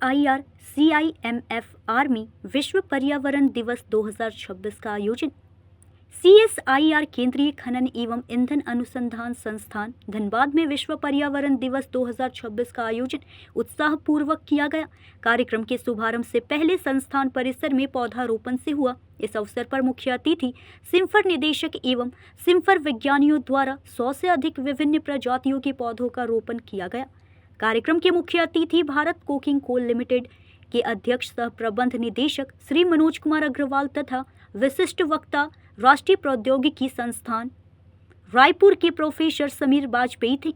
CSIR CIMF army विश्व पर्यावरण दिवस 2026 का आयोजन। CSIR केंद्रीय खनन एवं ईंधन अनुसंधान संस्थान धनबाद में विश्व पर्यावरण दिवस 2026 का आयोजन उत्साहपूर्वक किया गया। कार्यक्रम के शुभारंभ से पहले संस्थान परिसर में पौधारोपण से हुआ। इस अवसर पर मुख्य अतिथि सिम्फर निदेशक एवं सिम्फर विज्ञानियों द्वारा 100 से अधिक विभिन्न प्रजातियों के पौधों का रोपण किया गया। कार्यक्रम के मुख्य अतिथि भारत कोकिंग कोल लिमिटेड के अध्यक्ष सह प्रबंध निदेशक श्री मनोज कुमार अग्रवाल तथा विशिष्ट वक्ता राष्ट्रीय प्रौद्योगिकी संस्थान रायपुर के प्रोफेसर समीर वाजपेयी थे।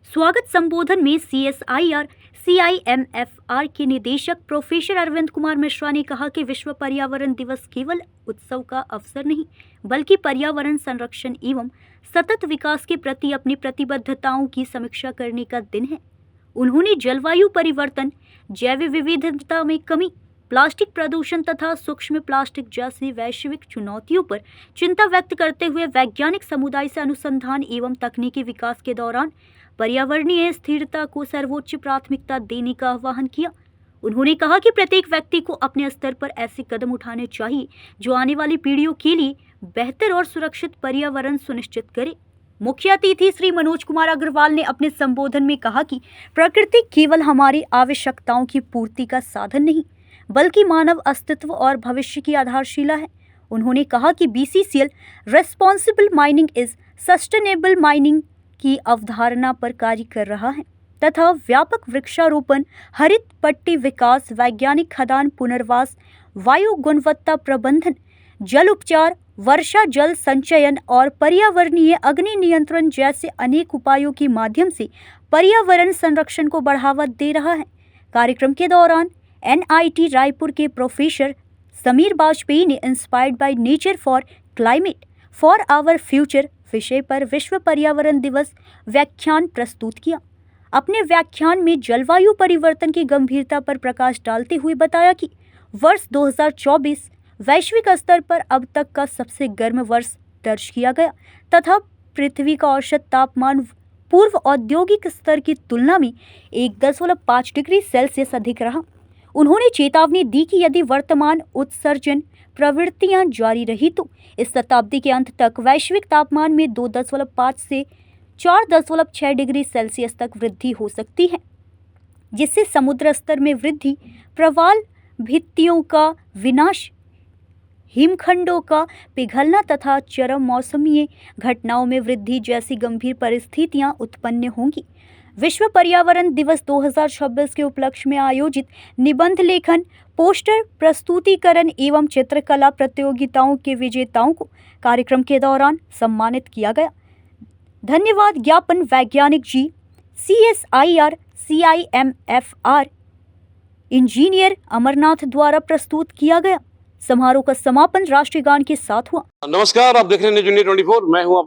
स्वागत संबोधन में CSIR CIMFR के निदेशक प्रोफेसर अरविंद कुमार मिश्रा ने कहा कि विश्व पर्यावरण दिवस केवल उत्सव का अवसर नहीं बल्कि पर्यावरण संरक्षण एवं सतत विकास के प्रति अपनी प्रतिबद्धताओं की समीक्षा करने का दिन है। उन्होंने जलवायु परिवर्तन, जैव विविधता में कमी, प्लास्टिक प्रदूषण तथा सूक्ष्म प्लास्टिक जैसी वैश्विक चुनौतियों पर चिंता व्यक्त करते हुए वैज्ञानिक समुदाय से अनुसंधान एवं तकनीकी विकास के दौरान पर्यावरणीय स्थिरता को सर्वोच्च प्राथमिकता देने का आह्वान किया। उन्होंने कहा कि प्रत्येक व्यक्ति को अपने स्तर पर ऐसे कदम उठाने चाहिए जो आने वाली पीढ़ियों के लिए बेहतर और सुरक्षित पर्यावरण सुनिश्चित करे। मुख्य अतिथि श्री मनोज कुमार अग्रवाल ने अपने संबोधन में कहा कि प्रकृति केवल हमारी आवश्यकताओं की पूर्ति का साधन नहीं बल्कि मानव अस्तित्व और भविष्य की आधारशिला है। उन्होंने कहा कि BCCL responsible mining is sustainable mining की अवधारणा पर कार्य कर रहा है तथा व्यापक वृक्षारोपण, हरित पट्टी विकास, वैज्ञानिक खदान पुनर्वास, वायु गुणवत्ता प्रबंधन, जल उपचार, वर्षा जल संचयन और पर्यावरणीय अग्नि नियंत्रण जैसे अनेक उपायों के माध्यम से पर्यावरण संरक्षण को बढ़ावा दे रहा है। कार्यक्रम के दौरान NIT रायपुर के प्रोफेसर समीर वाजपेयी ने inspired by nature for climate for our future विषय पर विश्व पर्यावरण दिवस व्याख्यान प्रस्तुत किया। अपने व्याख्यान में जलवायु परिवर्तन की गंभीरता पर प्रकाश डालते हुए बताया कि वर्ष 2024 वैश्विक स्तर पर अब तक का सबसे गर्म वर्ष दर्ज किया गया तथा पृथ्वी का औसत तापमान पूर्व औद्योगिक स्तर की तुलना में 1.5 डिग्री सेल्सियस अधिक रहा। उन्होंने चेतावनी दी कि यदि वर्तमान उत्सर्जन प्रवृत्तियां जारी रही तो इस शताब्दी के अंत तक वैश्विक तापमान में 2.5 से 4.6 डिग्री सेल्सियस तक वृद्धि हो सकती है, जिससे समुद्र स्तर में वृद्धि, प्रवाल भित्तियों का विनाश, हिमखंडों का पिघलना तथा चरम मौसमी घटनाओं में वृद्धि जैसी गंभीर परिस्थितियां उत्पन्न होंगी। विश्व पर्यावरण दिवस 2026 के उपलक्ष्य में आयोजित निबंध लेखन, पोस्टर प्रस्तुतिकरण एवं चित्रकला प्रतियोगिताओं के विजेताओं को कार्यक्रम के दौरान सम्मानित किया गया। धन्यवाद ज्ञापन वैज्ञानिक जी, CSIR CIMFR इंजीनियर अमरनाथ द्वारा प्रस्तुत किया गया। समारोह का समापन राष्ट्रीय गान के साथ हुआ। नमस्कार, आप देख रहे हैं न्यूज़ इंडिया 24। मैं हूं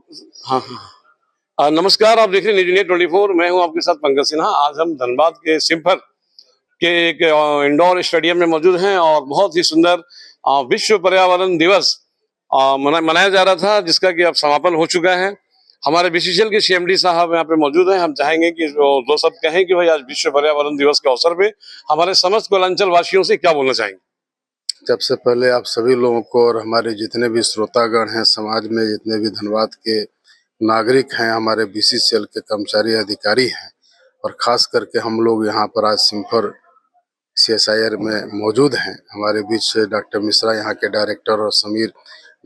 नमस्कार, आप देख रहे हैं न्यूज़ इंडिया 24। मैं हूं आपके साथ पंकज सिन्हा। आज हम धनबाद के सिम्फर के एक इंडोर स्टेडियम में मौजूद हैं और बहुत ही सुंदर विश्व पर्यावरण दिवस मनाया जा रहा था, जिसका कि अब समापन हो चुका है। हमारे BCCL के CMD साहब यहाँ पे मौजूद हैं। हम चाहेंगे कि दो शब्द कहें कि भाई आज विश्व पर्यावरण दिवस के अवसर पे हमारे समस्त कोयलांचल वासियों से क्या बोलना चाहेंगे। सबसे पहले आप सभी लोगों को और हमारे जितने भी श्रोतागण हैं, समाज में जितने भी धनबाद के नागरिक हैं, हमारे BCCL के कर्मचारी अधिकारी हैं और ख़ास करके हम लोग यहाँ पर आज सिम्फर CSIR में मौजूद हैं। हमारे बीच डॉक्टर मिश्रा यहाँ के डायरेक्टर और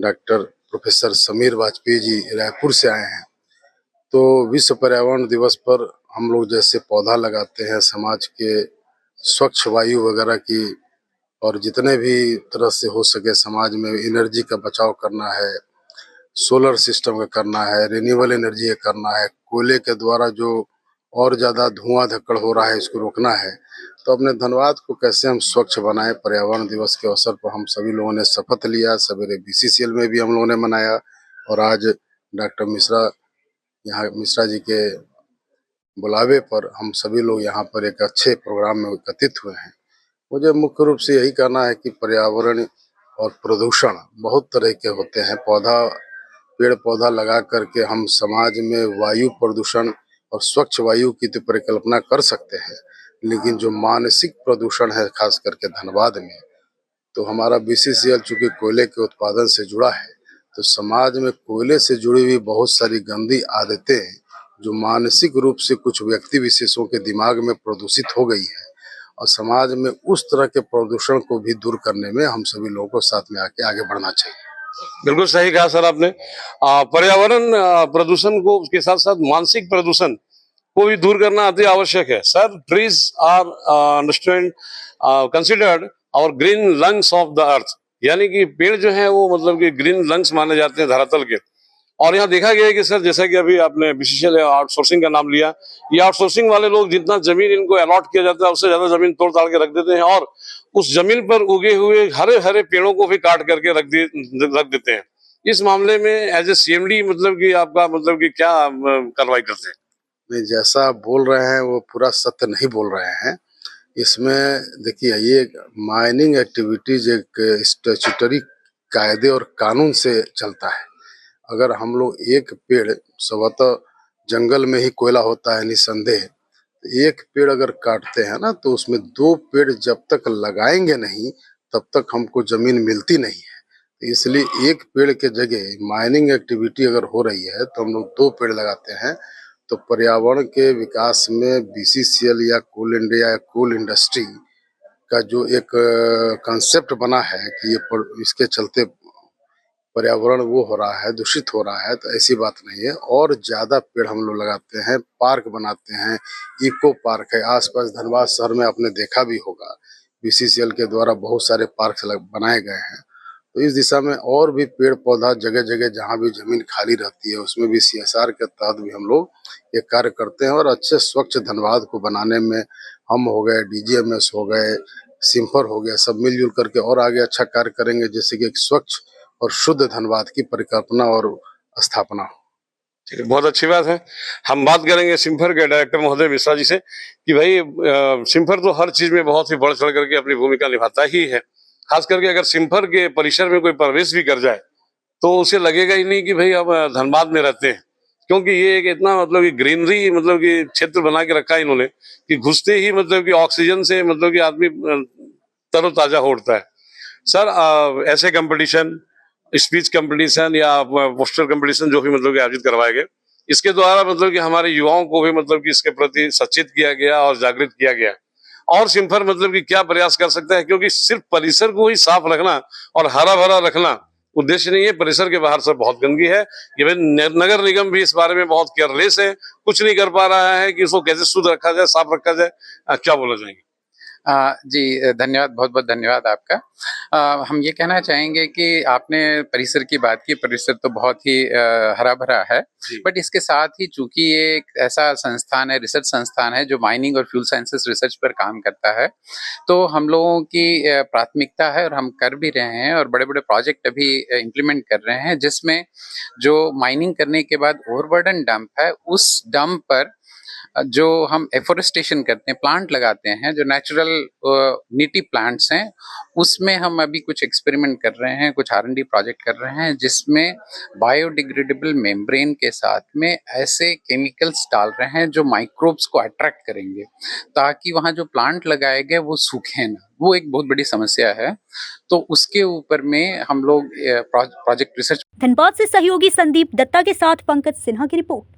डॉक्टर प्रोफेसर समीर वाजपेयी जी रायपुर से आए हैं। तो विश्व पर्यावरण दिवस पर हम लोग जैसे पौधा लगाते हैं, समाज के स्वच्छ वायु वगैरह की और जितने भी तरह से हो सके समाज में एनर्जी का बचाव करना है, सोलर सिस्टम का करना है, रिन्यूएबल एनर्जी का करना है, कोयले के द्वारा जो और ज़्यादा धुआं धक्कड़ हो रहा है इसको रोकना है। तो अपने धनबाद को कैसे हम स्वच्छ बनाएं, पर्यावरण दिवस के अवसर पर हम सभी लोगों ने शपथ लिया। सवेरे BCCL में भी हम लोगों ने मनाया और आज डॉक्टर मिश्रा जी के बुलावे पर हम सभी लोग यहाँ पर एक अच्छे प्रोग्राम में एकत्रित हुए हैं। मुझे मुख्य रूप से यही कहना है कि पर्यावरण और प्रदूषण बहुत तरह के होते हैं। पेड़ पौधा लगा करके हम समाज में वायु प्रदूषण और स्वच्छ वायु की तो परिकल्पना कर सकते हैं, लेकिन जो मानसिक प्रदूषण है खास करके धनबाद में, तो हमारा बीसीसीएल चूंकि कोयले के उत्पादन से जुड़ा है, तो समाज में कोयले से जुड़ी हुई बहुत सारी गंदी आदतें जो मानसिक रूप से कुछ व्यक्ति विशेषों के दिमाग में प्रदूषित हो गई है, और समाज में उस तरह के प्रदूषण को भी दूर करने में हम सभी लोगों को साथ में आके आगे बढ़ना चाहिए। बिल्कुल सही कहा सर आपने। पर्यावरण प्रदूषण को के साथ साथ मानसिक प्रदूषण को भी दूर करना अति आवश्यक है। Sir, trees are understand considered our green lungs of the earth, यानी कि पेड़ जो है वो मतलब कि ग्रीन लंग्स माने जाते हैं धरातल के। और यहाँ देखा गया है कि सर, जैसा कि अभी आपने बीसीसीएल आउटसोर्सिंग का नाम लिया, ये आउटसोर्सिंग वाले लोग जितना जमीन इनको अलॉट किया जाता है उससे ज्यादा जमीन तोड़ ताड़ के रख देते हैं, और उस जमीन पर उगे हुए हरे हरे पेड़ों को भी काट करके रख देते हैं। इस मामले में एज ए सीएमडी मतलब कि आपका मतलब कि क्या कार्रवाई करते हैं? नहीं, जैसा आप बोल रहे हैं वो पूरा सत्य नहीं बोल रहे हैं। इसमें देखिए, ये माइनिंग एक्टिविटीज एक स्टैट्यूटरी कायदे और कानून से चलता है। अगर हम लोग एक पेड़, स्वतः जंगल में ही कोयला होता है निसंदेह, एक पेड़ अगर काटते हैं ना, तो उसमें 2 पेड़ जब तक लगाएंगे नहीं तब तक हमको जमीन मिलती नहीं है। तो इसलिए एक पेड़ के जगह माइनिंग एक्टिविटी अगर हो रही है तो हम लोग 2 पेड़ लगाते हैं। तो पर्यावरण के विकास में बीसीसीएल या कोल इंडिया या कोल इंडस्ट्री का जो एक कंसेप्ट बना है कि इसके चलते पर्यावरण वो हो रहा है, दूषित हो रहा है, तो ऐसी बात नहीं है। और ज्यादा पेड़ हम लोग लगाते हैं, पार्क बनाते हैं, इको पार्क है आसपास धनबाद शहर में, आपने देखा भी होगा बीसीसीएल के द्वारा बहुत सारे पार्क बनाए गए हैं। तो इस दिशा में और भी पेड़ पौधा जगह जगह जहाँ भी जमीन खाली रहती है उसमें भी सीएसआर के तहत भी हम लोग ये कार्य करते हैं, और अच्छे स्वच्छ धनबाद को बनाने में हम हो गए, डीजीएमएस हो गए, सिम्फर हो गया, सब मिलजुल करके और आगे अच्छा कार्य करेंगे, जैसे कि एक स्वच्छ और शुद्ध धनबाद की परिकल्पना और स्थापना हो। ठीक है, बहुत अच्छी बात है। हम बात करेंगे सिम्फर के डायरेक्टर महोदय मिश्रा जी से कि भाई सिम्फर तो हर चीज में बहुत ही बढ़ चढ़ करके अपनी भूमिका निभाता ही है। खास करके अगर सिम्फर के परिसर में कोई प्रवेश भी कर जाए तो उसे लगेगा ही नहीं कि भाई अब धनबाद में रहते हैं, क्योंकि ये एक इतना मतलब कि ग्रीनरी मतलब कि क्षेत्र बना के रखा है इन्होंने कि घुसते ही मतलब कि ऑक्सीजन से मतलब कि आदमी तरोताजा हो उठता है। सर, ऐसे कंपटीशन, स्पीच कंपटीशन या पोस्टर कंपटीशन जो भी मतलब कि आयोजित करवाए गए, इसके द्वारा मतलब कि हमारे युवाओं को भी मतलब कि इसके प्रति सचेत किया गया और जागृत किया गया। और सिम्फर मतलब कि क्या प्रयास कर सकता है, क्योंकि सिर्फ परिसर को ही साफ रखना और हरा भरा रखना उद्देश्य नहीं है। परिसर के बाहर सब बहुत गंदगी है। इवन नगर निगम भी इस बारे में बहुत केयरलेस है, कुछ नहीं कर पा रहा है कि इसको कैसे शुद्ध रखा जाए, साफ रखा जाए। क्या बोला जाएंगे? जी धन्यवाद, बहुत बहुत धन्यवाद आपका। हम ये कहना चाहेंगे कि आपने परिसर की बात की, परिसर तो बहुत ही हरा भरा है, बट इसके साथ ही चूंकि ये एक ऐसा संस्थान है, रिसर्च संस्थान है जो माइनिंग और फ्यूल साइंसेस रिसर्च पर काम करता है, तो हम लोगों की प्राथमिकता है और हम कर भी रहे हैं और बड़े बड़े प्रोजेक्ट अभी इम्प्लीमेंट कर रहे हैं, जिसमें जो माइनिंग करने के बाद ओवरबर्डन डंप है, उस डंप पर जो हम एफोरेस्टेशन करते हैं, प्लांट लगाते हैं, जो नेचुरल नीटी प्लांट्स हैं, उसमें हम अभी कुछ एक्सपेरिमेंट कर रहे हैं, कुछ R&D प्रोजेक्ट कर रहे हैं, जिसमें बायोडिग्रेडेबल मेम्ब्रेन के साथ में ऐसे केमिकल्स डाल रहे हैं जो माइक्रोब्स को अट्रैक्ट करेंगे, ताकि वहाँ जो प्लांट लगाए गए वो सूखे ना। वो एक बहुत बड़ी समस्या है, तो उसके ऊपर में हम लोग प्रोजेक्ट रिसर्च। धनबाद से सहयोगी संदीप दत्ता के साथ पंकज सिन्हा की रिपोर्ट।